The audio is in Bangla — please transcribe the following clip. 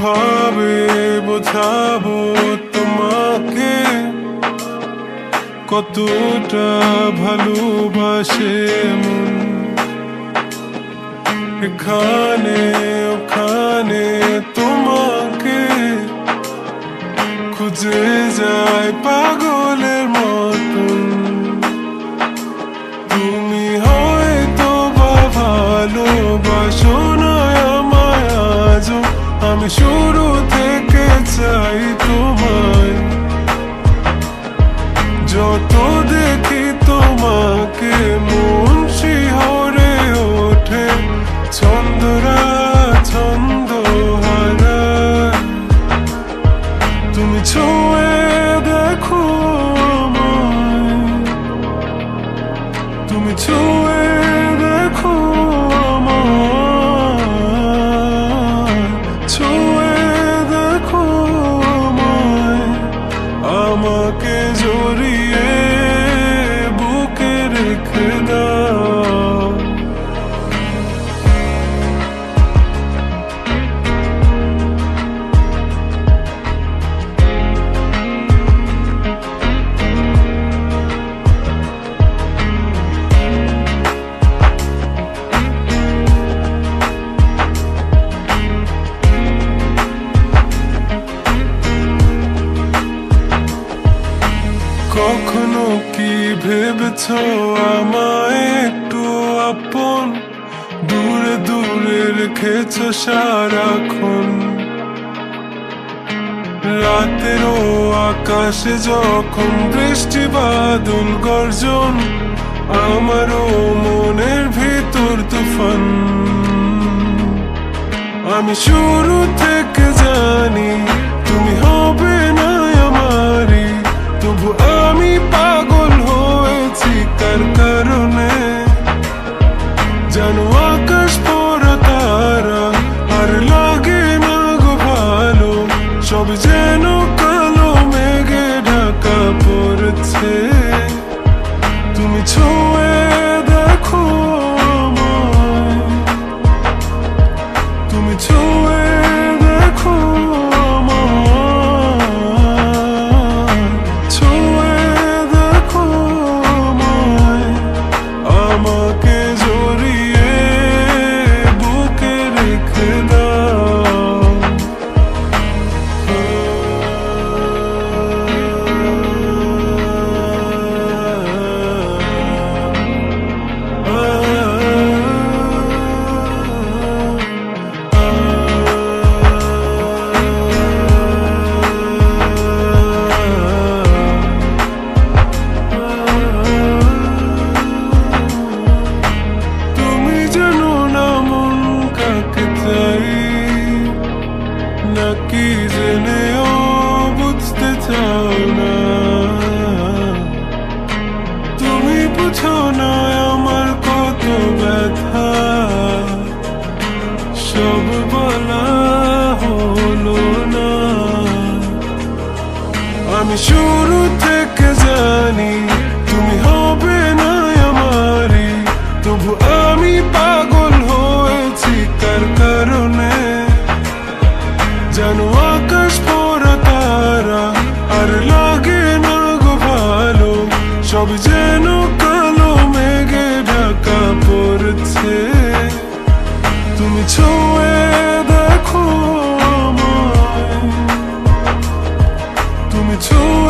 কিভাবে বোঝাবো তোমাকে কতটা ভালোবাসে মন। এখানে ওখানে তোমাকে খুঁজে যায় পাগলের মতন। তুমি হয়তো বা ভালোবাসো না আমায় আজও, আমি শুরু থেকে চাই তোমায়। যত দেখি তোমাকে মন শিহরে ওঠে, ছন্দরা ছন্দ হারায়। তুমি ছুঁয়ে দেখো আমায়, তুমি ছুঁয়ে দেখো আমায়, ছুঁয়ে দেখো আমায়। আমাকে জড়িয়ে বুকে রেখে দাও। কখনো কি ভেবেছ আমায় একটু আপন, দূরে দূরে রেখেছ সারাক্ষণ। রাতেরও আকাশে যখন বৃষ্টি বাদল গর্জন, আমারও মনের ভিতর তুফান। আমি শুরু থেকে জানি তুমি হবে না আমারই, তবু আমি পাগল হয়েছি কার কারণে। জানো আকাশ পড়া তারা আর লাগে না গো ভালো, সব যেন কালো মেঘে ঢাকা পড়েছে। তুমি ছুঁয়ে দেখো আমায়, তুমি ছুঁয়ে দেখো আমায়, ছুঁয়ে দেখো আমায়। আমাকে জড়িয়ে বুকে রেখে দাও। তুমি জানো না মন কাকে চাই, নাকি জেনেও বুঝতে চাও না। তুমি বুঝো না আমার কত ব্যথা, সব বলা হলো না। আমি শুরু থেকে জানি তুমি হবে না আমারই, তবু আমি পাগল হয়েছি কার কারণে। জানো আকাশ পড়া তারা আর লাগে না গো ভালো, সব যেন কালো মেঘে ঢাকা পড়ছে। তুমি ছুঁয়ে দেখো আমায়, তুমি ছুঁয়ে